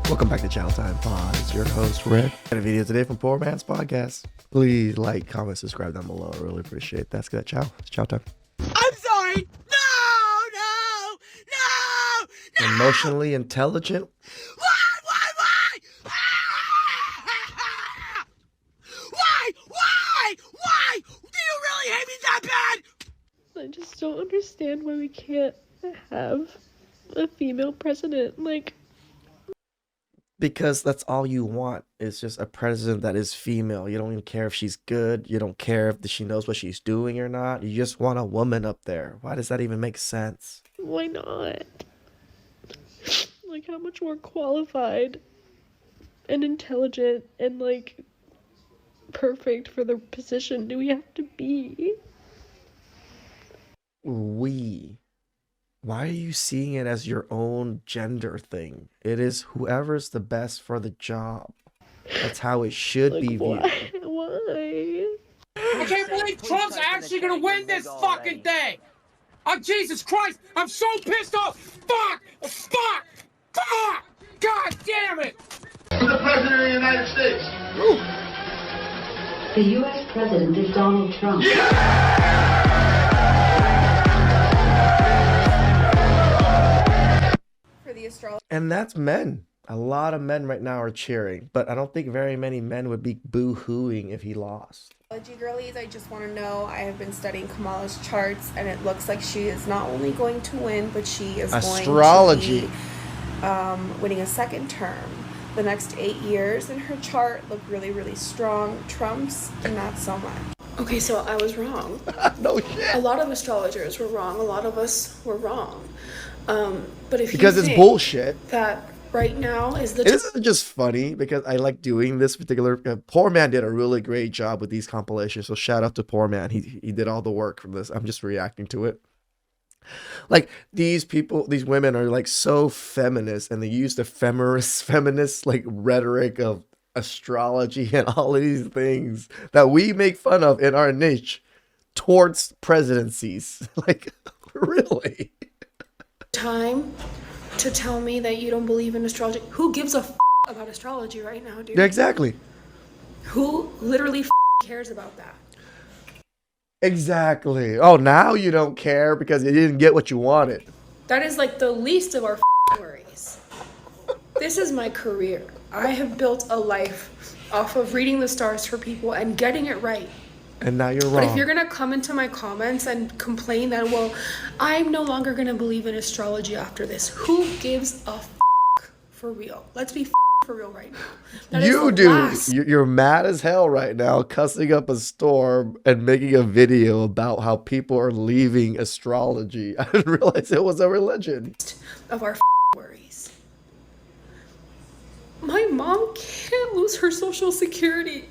Welcome back to Chow Time Pod. It's your host, Red. Got a video today from Poor Man's Podcast. Please like, comment, subscribe down below. I really appreciate that. Let's get Chow. It's Chow Time. I'm sorry. No. Emotionally intelligent. Why? Why? Do you really hate me that bad? I just don't understand why we can't have a female president. Because that's all you want is just a president that is female. You don't even care if she's good. You don't care if she knows what she's doing or not. You just want a woman up there. Why does that even make sense? Why not? How much more qualified and intelligent and perfect for the position do we have to be? Why are you seeing it as your own gender thing? It is whoever's the best for the job. That's how it should be viewed. Why? I can't believe Trump's actually gonna win this fucking thing. Oh, Jesus Christ. I'm so pissed off. Fuck. God damn it. I'm the President of the United States. Ooh. The U.S. President is Donald Trump. For the astrology And that's men. A lot of men right now are cheering, but I don't think very many men would be boo-hooing if he lost. girlies, I just want to know, I have been studying Kamala's charts, and it looks like she is not only going to win, but she is Astrology. going to be winning a second term. The next 8 years in her chart look really, really strong. Trump's not so much. Okay, so I was wrong. No shit. A lot of astrologers were wrong. A lot of us were wrong. But if Because you it's think bullshit. that right now is the This is just funny because I like doing this particular. Poor Man did a really great job with these compilations. So shout out to Poor Man. He did all the work for this. I'm just reacting to it. These people, these women are so feminist, and they use the feminist rhetoric of astrology and all of these things that we make fun of in our niche towards presidencies. Really? time to tell me that you don't believe in astrology. Who gives a about astrology right now, dude? Yeah, exactly. Who literally cares about that? Exactly. Oh, now you don't care because you didn't get what you wanted. That is the least of our worries. This is my career. I have built a life off of reading the stars for people and getting it right. And now you're wrong. But if you're gonna come into my comments and complain that, well, I'm no longer gonna believe in astrology after this, who gives a for real? Let's be for real right now. That is You the do. last- You're mad as hell right now, cussing up a storm and making a video about how people are leaving astrology. I didn't realize it was a religion. of our worries. My mom can't lose her Social Security.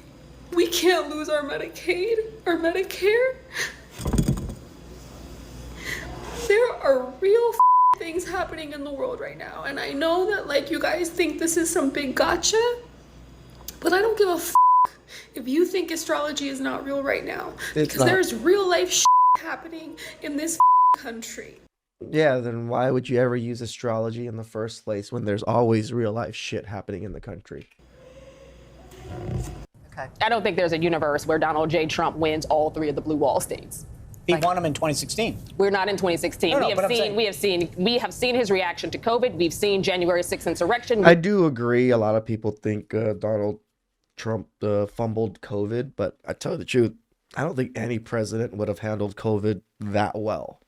We can't lose our Medicaid, our Medicare. There are real things happening in the world right now, and I know that you guys think this is some big gotcha, but I don't give a if you think astrology is not real right now, because there's real life happening in this country. Yeah, then why would you ever use astrology in the first place when there's always real life shit happening in the country? I don't think there's a universe where Donald J. Trump wins all 3 of the blue wall states. He won them in 2016. We're not in 2016. No, we have seen his reaction to COVID. We've seen January 6th insurrection. I do agree. A lot of people think Donald Trump fumbled COVID, but I tell you the truth, I don't think any president would have handled COVID that well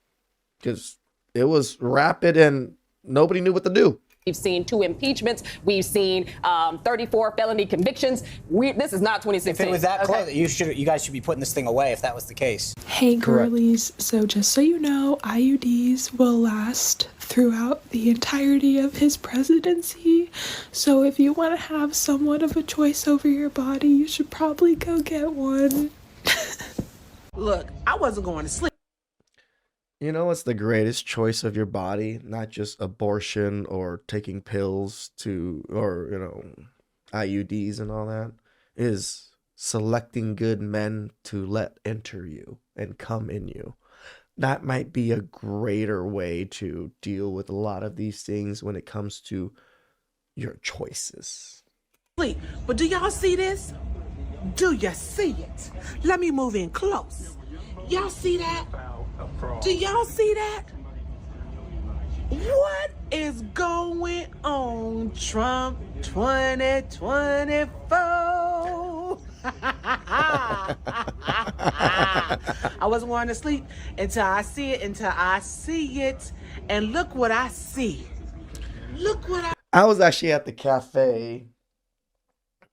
because it was rapid and nobody knew what to do. We've seen 2 impeachments. We've seen 34 felony convictions. This is not 2016. If it was that close, you guys should be putting this thing away if that was the case. Hey Correct. girlies, so just so you know, IUDs will last throughout the entirety of his presidency. So if you want to have somewhat of a choice over your body, you should probably go get one. Look, I wasn't going to sleep. You know what's the greatest choice of your body? Not just abortion or taking pills or IUDs and all that. Is selecting good men to let enter you and come in you. That might be a greater way to deal with a lot of these things when it comes to your choices. But do y'all see this? Do you see it? Let me move in close. Y'all see that? Do y'all see that? What is going on, Trump 2024? I wasn't going to sleep until I see it, and look what I see. Look what I was actually at the cafe,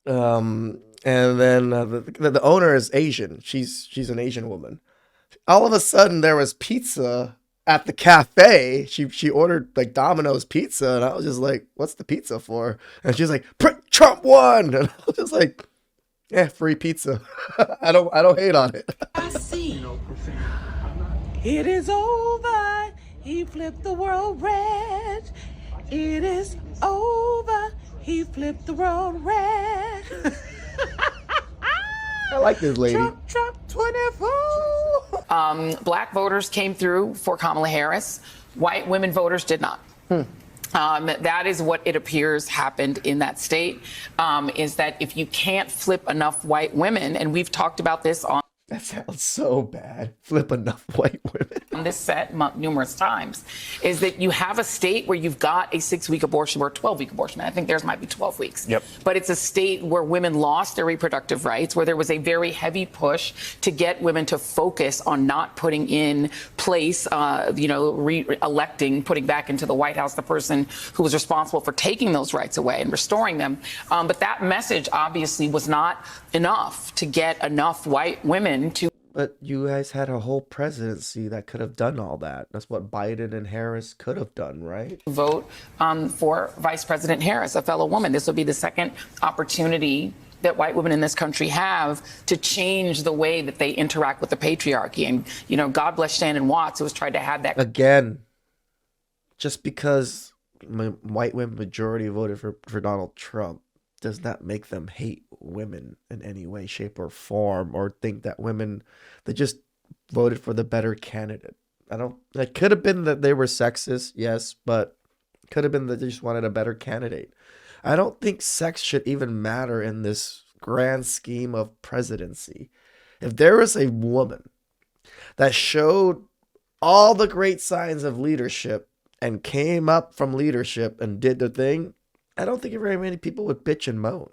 and then the owner is Asian. She's an Asian woman. All of a sudden, there was pizza at the cafe. She ordered like Domino's pizza, and I was just like, "What's the pizza for?" And she's like, "Trump won," and I was just like, "Yeah, free pizza." I don't hate on it. I see. It is over. He flipped the world red. It is over. He flipped the world red. I like this lady. Trump 24. Black voters came through for Kamala Harris. White women voters did not. That is what it appears happened in that state, is that if you can't flip enough white women, and we've talked about this on That sounds so bad. Flip enough white women. this set numerous times, is that you have a state where you've got a 6-week abortion or a 12-week abortion. I think theirs might be 12 weeks. Yep. But it's a state where women lost their reproductive rights, where there was a very heavy push to get women to focus on not putting in place, re-electing, putting back into the White House the person who was responsible for taking those rights away and restoring them. But that message obviously was not enough to get enough white women to. But you guys had a whole presidency that could have done all that. That's what Biden and Harris could have done, right? Vote for Vice President Harris, a fellow woman. This will be the second opportunity that white women in this country have to change the way that they interact with the patriarchy. And, God bless Shannon Watts, who has tried to have that. Again, just because white women majority voted for Donald Trump does not make them hate women in any way, shape, or form, or think that they just voted for the better candidate. It could have been that they were sexist, yes, but it could have been that they just wanted a better candidate. I don't think sex should even matter in this grand scheme of presidency. If there was a woman that showed all the great signs of leadership and came up from leadership and did the thing, I don't think very many people would bitch and moan.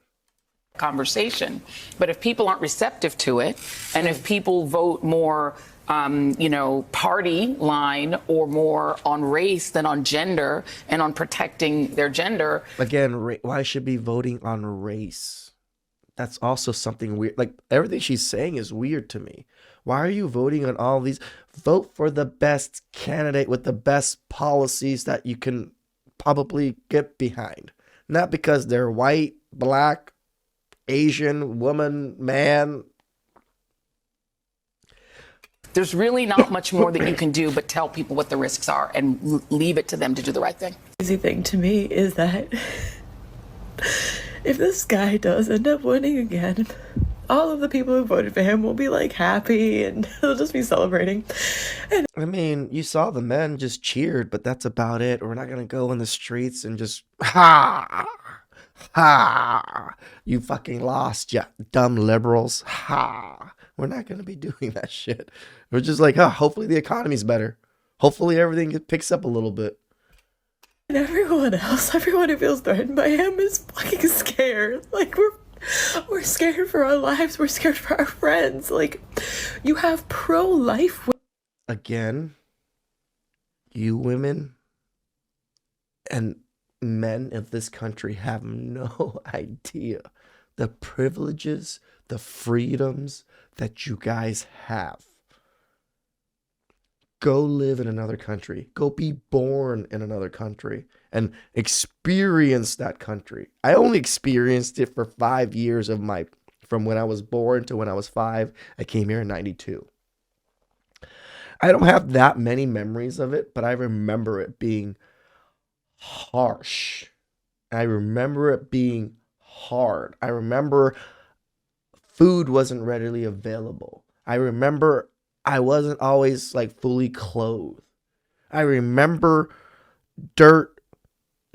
Conversation. But if people aren't receptive to it, and if people vote more, party line or more on race than on gender and on protecting their gender. Again, why should be voting on race? That's also something weird. Like, everything she's saying is weird to me. Why are you voting on all these? Vote for the best candidate with the best policies that you can probably get behind. Not because they're white, black, Asian, woman, man. There's really not much more that you can do but tell people what the risks are and leave it to them to do the right thing. The easy thing to me is that if this guy does end up winning again, all of the people who voted for him will be like happy and they'll just be celebrating. I mean, you saw the men just cheered, but that's about it. We're not going to go in the streets and just, ha, you fucking lost, you dumb liberals, ha. We're not going to be doing that shit. We're just like, hopefully the economy's better. Hopefully everything picks up a little bit. And everyone who feels threatened by him is fucking scared. Like, we're scared for our lives. We're scared for our friends. Like, you have pro-life. Again, you women and men of this country have no idea the privileges, the freedoms that you guys have. Go live in another country. Go be born in another country and experience that country. I only experienced it for 5 years from when I was born to when I was 5. I came here in 92. I don't have that many memories of it, but I remember it being harsh. I remember it being hard. I remember food wasn't readily available. I remember I wasn't always like fully clothed. I remember dirt,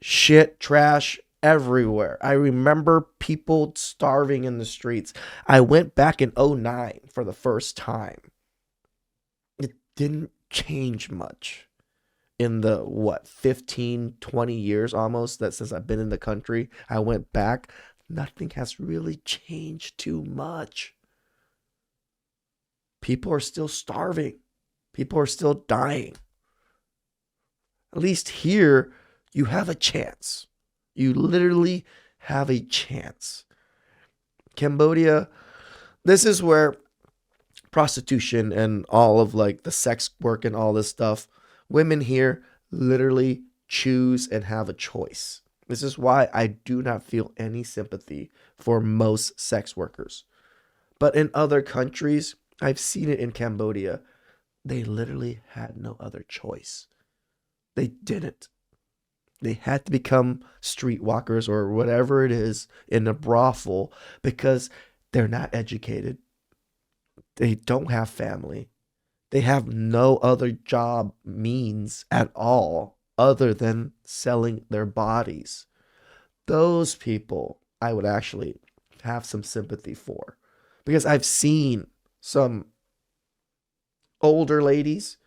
shit, trash everywhere. I remember people starving in the streets. I went back in 2009 for the first time. It didn't change much in the 15, 20 years almost that since I've been in the country. I went back. Nothing has really changed too much. People are still starving. People are still dying. At least here, you have a chance. You literally have a chance. Cambodia, this is where prostitution and all of like the sex work and all this stuff, women here literally choose and have a choice. This is why I do not feel any sympathy for most sex workers. But in other countries, I've seen it in Cambodia, they literally had no other choice. They didn't. They had to become streetwalkers or whatever it is in a brothel because they're not educated. They don't have family. They have no other job means at all other than selling their bodies. Those people I would actually have some sympathy for because I've seen some older ladies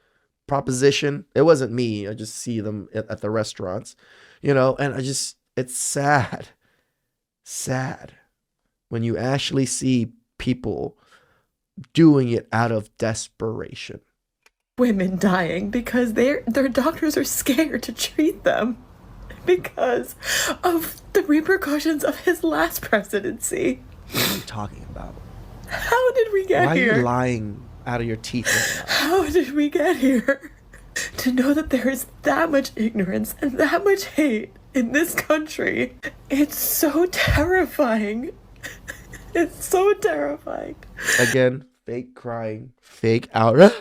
proposition. It wasn't me. I just see them at the restaurants, and it's sad when you actually see people doing it out of desperation. Women dying because their doctors are scared to treat them because of the repercussions of his last presidency. What are you talking about? How did we get here? Why are you lying out of your teeth right now? How did we get here? To know that there is that much ignorance and that much hate in this country, it's so terrifying. It's so terrifying. Again, fake crying, fake out.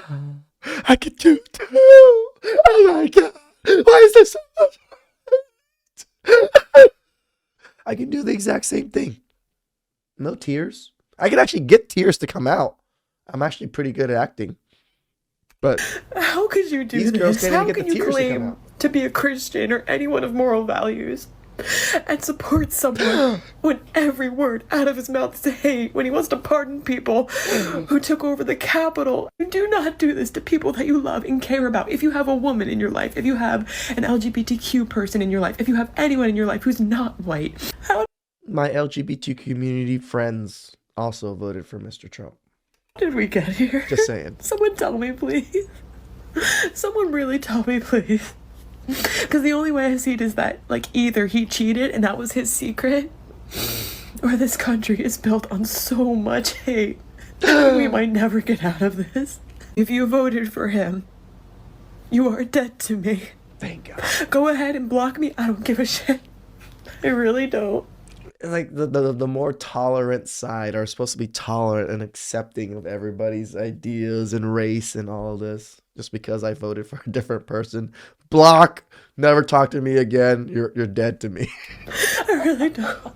I could do it too. Oh my God. Why is there so much hate? I can do the exact same thing. No tears. I can actually get tears to come out. I'm actually pretty good at acting. But how could you do this? How can you claim to be a Christian or anyone of moral values and support someone when every word out of his mouth is hate, when he wants to pardon people who took over the Capitol? Do not do this to people that you love and care about. If you have a woman in your life, if you have an LGBTQ person in your life, if you have anyone in your life who's not white. My LGBT community friends also voted for Mr. Trump. How did we get here? Just saying. Someone tell me, please. Someone really tell me, please. Because the only way I see it is that, like, either he cheated and that was his secret, or this country is built on so much hate we might never get out of this. If you voted for him, you are dead to me. Thank God. Go ahead and block me. I don't give a shit. I really don't. Like the more tolerant side are supposed to be tolerant and accepting of everybody's ideas and race and all of this. Just because I voted for a different person, block, never talk to me again. You're dead to me. I really don't.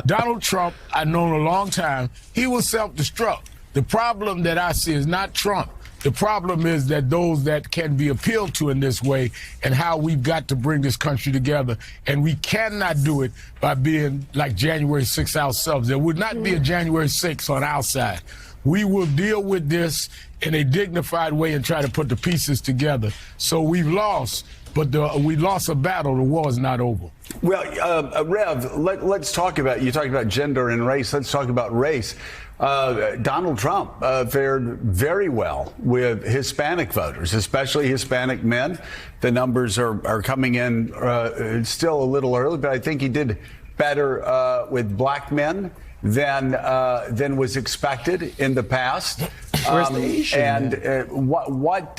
Donald Trump, I've known a long time. He will self-destruct. The problem that I see is not Trump. The problem is that those that can be appealed to in this way and how we've got to bring this country together. And we cannot do it by being like January 6th ourselves. There would not be a January 6th on our side. We will deal with this in a dignified way and try to put the pieces together. So we've lost, but we lost a battle. The war is not over. Well, Rev, let's talk about, you talked about gender and race. Let's talk about race. Donald Trump fared very well with Hispanic voters, especially Hispanic men. The numbers are coming in still a little early, but I think he did better with black men than was expected in the past. Where's the Asian? And what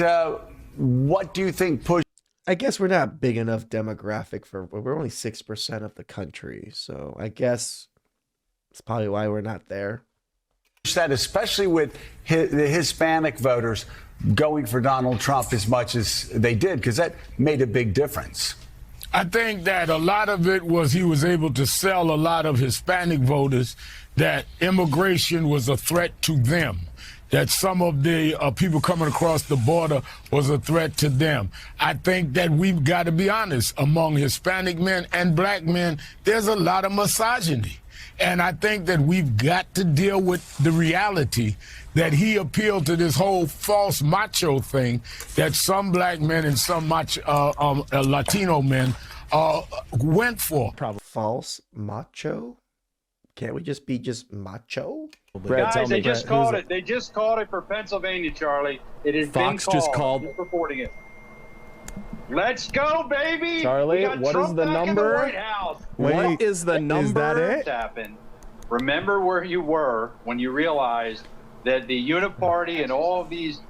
do you think pushed? I guess we're not big enough demographic we're only 6% of the country, so I guess it's probably why we're not there. That especially with the Hispanic voters going for Donald Trump as much as they did, because that made a big difference. I think that a lot of it was he was able to sell a lot of Hispanic voters that immigration was a threat to them. that some of the people coming across the border was a threat to them. I think that we've got to be honest. Among Hispanic men and black men, there's a lot of misogyny. And I think that we've got to deal with the reality that he appealed to this whole false macho thing that some black men and some Latino men went for. False macho? Can't we just be macho? Guys, they just called it. They just called it for Pennsylvania, Charlie. It has been called. Fox just called. Just reporting it. Let's go, baby. Charlie, what is the number? What is the number? Is that it? Happened. Remember where you were when you realized that the Uniparty and all of these,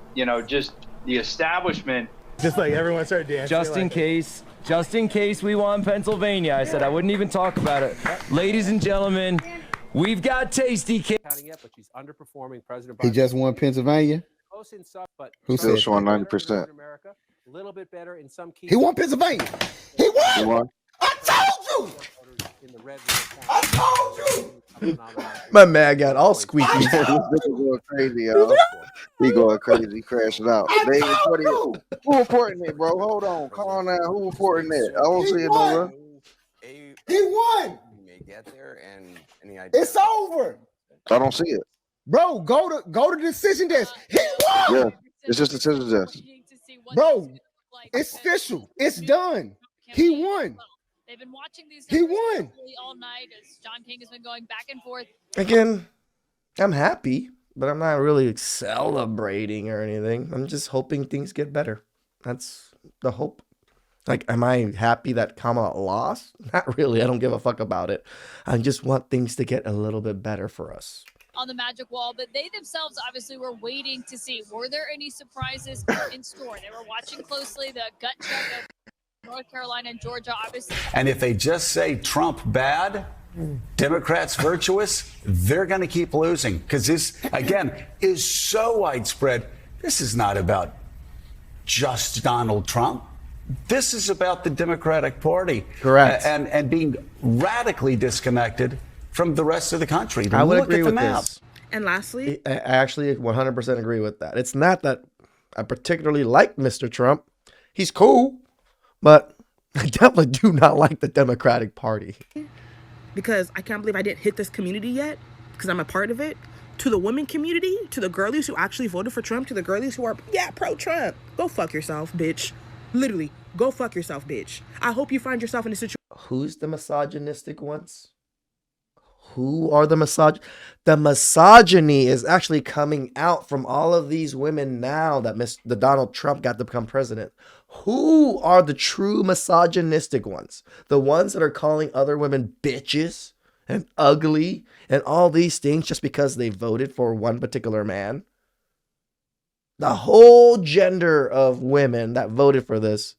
just the establishment. Just like everyone started dancing. Just in case we won Pennsylvania, I said I wouldn't even talk about it. Ladies and gentlemen, we've got Tasty Cake. But she's underperforming President Biden. He just won Pennsylvania. Close in some, but who said she won 90%? A little bit better in some key. He won Pennsylvania. He won. He won. I told you. I told you. My man got all squeaky. This nigga going crazy, y'all. He going crazy, crashing out. Who reporting it, bro? Hold on, calm down. Who reporting it? I don't see it nowhere. He won. You may get there, and any idea? It's over. I don't see it, bro. Go to decision desk. He won. Yeah, it's just decision desk, bro. It's official. It's done. He won. They've been watching these. He won all night as John King has been going back and forth. Again, I'm happy, but I'm not really celebrating or anything. I'm just hoping things get better. That's the hope. Like, am I happy that Kamala lost? Not really. I don't give a fuck about it. I just want things to get a little bit better for us. On the magic wall, but they themselves obviously were waiting to see, were there any surprises in store? They were watching closely the gut check of North Carolina and Georgia, obviously. And if they just say Trump bad, Democrats virtuous, they're going to keep losing because this, again, is so widespread. This is not about just Donald Trump. This is about the Democratic Party. Correct. And being radically disconnected from the rest of the country. I would Look agree at the with map. this. And lastly, I actually 100% agree with that. It's not that I particularly like Mr. Trump. He's cool, but I definitely do not like the Democratic Party. because I can't believe I didn't hit this community yet, because I'm a part of it. To the women community, to the girlies who actually voted for Trump, to the girlies who are, pro-Trump. Go fuck yourself, bitch. Literally, go fuck yourself, bitch. I hope you find yourself in a situation. Who's the misogynistic ones? Who are the The misogyny is actually coming out from all of these women now that the Donald Trump got to become president. Who are the true misogynistic ones? The ones that are calling other women bitches and ugly and all these things just because they voted for one particular man? The whole gender of women that voted for this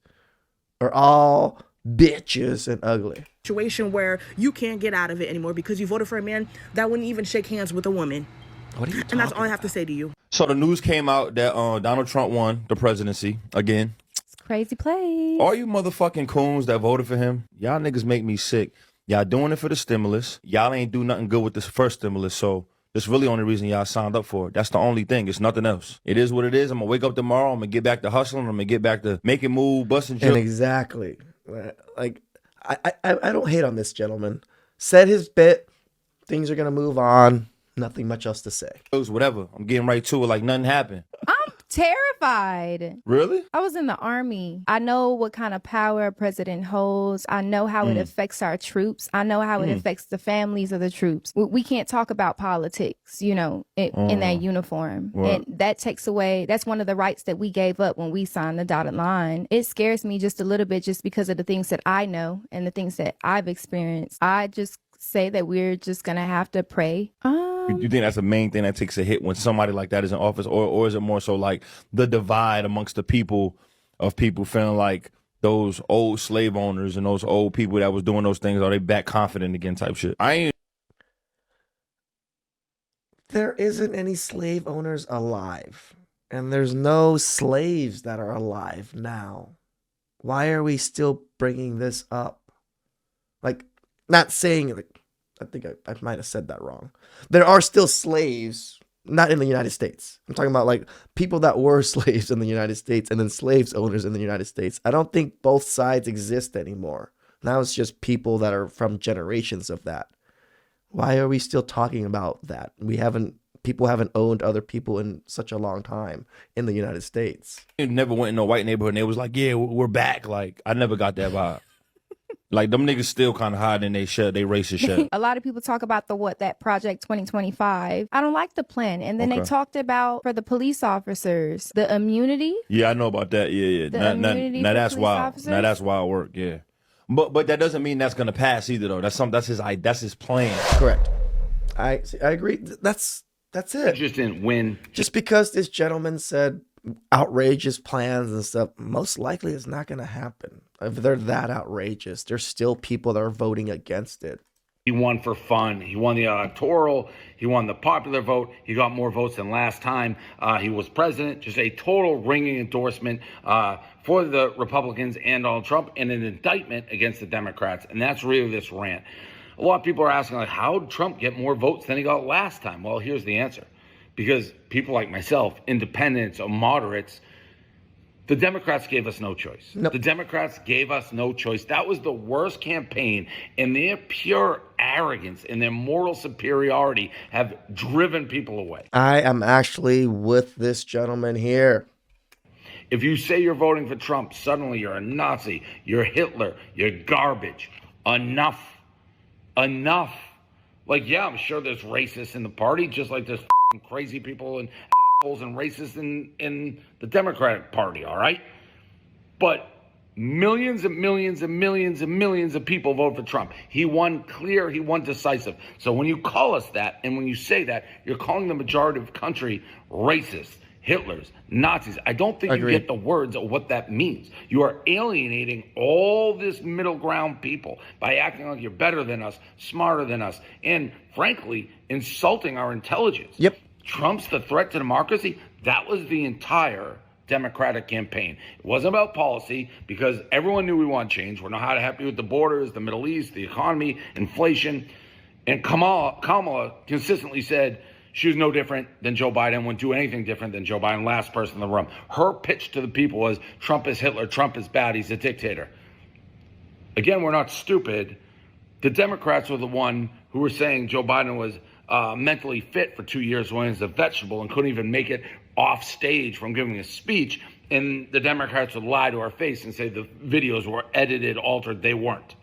are all bitches and ugly. Situation where you can't get out of it anymore because you voted for a man that wouldn't even shake hands with a woman. What are you talking And that's all I have to say to you. So the news came out that Donald Trump won the presidency again. It's crazy place. All you motherfucking coons that voted for him, y'all niggas make me sick. Y'all doing it for the stimulus. Y'all ain't do nothing good with this first stimulus, so that's really the only reason y'all signed up for it. That's the only thing. It's nothing else. It is what it is. I'm going to wake up tomorrow. I'm going to get back to hustling. I'm going to get back to making moves, busting jokes. And exactly. Like, I don't hate on this gentleman. Said his bit. Things are going to move on. Nothing much else to say. Whatever. I'm getting right to it like nothing happened. I'm terrified. Really? I was in the Army. I know what kind of power a president holds. I know how it affects our troops. I know how it affects the families of the troops. We can't talk about politics, in that uniform. Right. And that takes away, that's one of the rights that we gave up when we signed the dotted line. It scares me just a little bit just because of the things that I know and the things that I've experienced. I just say that we're just going to have to pray. You think that's the main thing that takes a hit when somebody like that is in office, or is it more so like the divide amongst the people feeling like those old slave owners and those old people that was doing those things, are they back confident again type shit? There isn't any slave owners alive, and there's no slaves that are alive now. Why are we still bringing this up? Like, not saying, like, I think I might have said that wrong. There are still slaves not in the United States. I'm talking about like people that were slaves in the United States and then slaves owners in the United States. I don't think both sides exist anymore. Now it's just people that are from generations of that. Why are we still talking about that? People haven't owned other people in such a long time in the United States. You never went in a white neighborhood and they was like, yeah, we're back. Like, I never got that vibe. Like, them niggas still kind of hiding they racist shit. A lot of people talk about that Project 2025. I don't like the plan. And then they talked about, for the police officers, the immunity. Yeah, I know about that. Yeah. Now that's wild. Now that's wild work, yeah. But that doesn't mean that's gonna pass either, though. That's his plan. Correct. I agree. That's it. Just didn't win. Just because this gentleman said outrageous plans and stuff, most likely it's not going to happen. If they're that outrageous, there's still people that are voting against it. He won for fun. He won the electoral. He won the popular vote. He got more votes than last time he was president. Just a total ringing endorsement for the Republicans and Donald Trump, and an indictment against the Democrats. And that's really this rant. A lot of people are asking, like, how did Trump get more votes than he got last time? Well, here's the answer. Because people like myself, independents or moderates, the Democrats gave us no choice. Nope. The Democrats gave us no choice. That was the worst campaign, and their pure arrogance and their moral superiority have driven people away. I am actually with this gentleman here. If you say you're voting for Trump, suddenly you're a Nazi, you're Hitler, you're garbage. Enough. Like, yeah, I'm sure there's racists in the party, just like there's crazy people and assholes and racists in the Democratic Party, all right? But millions and millions and millions and millions of people vote for Trump. He won clear, he won decisive. So when you call us that, and when you say that, you're calling the majority of the country racist, Hitlers, Nazis. I don't think you get the words of what that means. You are alienating all this middle ground people by acting like you're better than us, smarter than us, and frankly, insulting our intelligence. Yep. Trump's the threat to democracy. That was the entire Democratic campaign. It wasn't about policy, because everyone knew we want change. We're not happy with the borders, the Middle East, the economy, inflation. And Kamala consistently said she was no different than Joe Biden, wouldn't do anything different than Joe Biden, last person in the room. Her pitch to the people was, Trump is Hitler, Trump is bad, he's a dictator. Again, we're not stupid. The Democrats were the one who were saying Joe Biden was mentally fit for 2 years when he was a vegetable and couldn't even make it off stage from giving a speech. And the Democrats would lie to our face and say the videos were edited, altered. They weren't.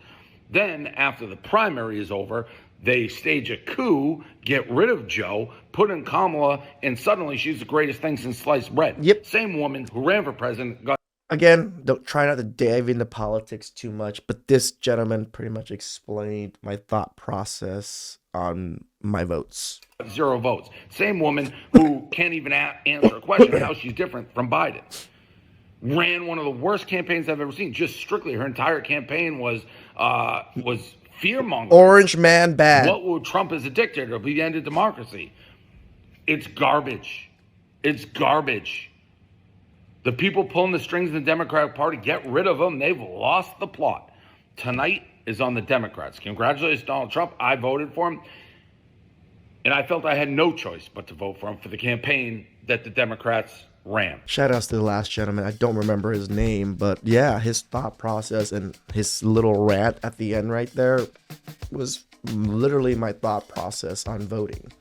Then, after the primary is over, they stage a coup, get rid of Joe, put in Kamala, and suddenly she's the greatest thing since sliced bread. Yep. Same woman who ran for president got... Again, don't try not to dive into politics too much, but this gentleman pretty much explained my thought process on my votes. 0 votes. Same woman who can't even answer a question how she's different from Biden. Ran one of the worst campaigns I've ever seen. Just strictly, her entire campaign was fear-mongering. Orange man bad. What would Trump as a dictator? It'll be the end of democracy. It's garbage. It's garbage. The people pulling the strings in the Democratic Party, get rid of them. They've lost the plot. Tonight is on the Democrats. Congratulations, Donald Trump. I voted for him. And I felt I had no choice but to vote for him for the campaign that the Democrats ran. Shout outs to the last gentleman. I don't remember his name, but yeah, his thought process and his little rant at the end right there was literally my thought process on voting.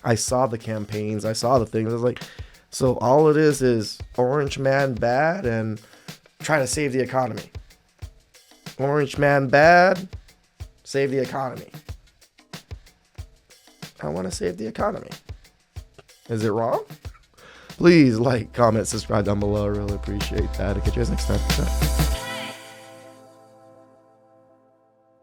I saw the campaigns, I saw the things. I was like, so all it is orange man bad and try to save the economy. Orange man bad, save the economy. I want to save the economy. Is it wrong? Please like, comment, subscribe down below. I really appreciate that. I'll catch you guys next time.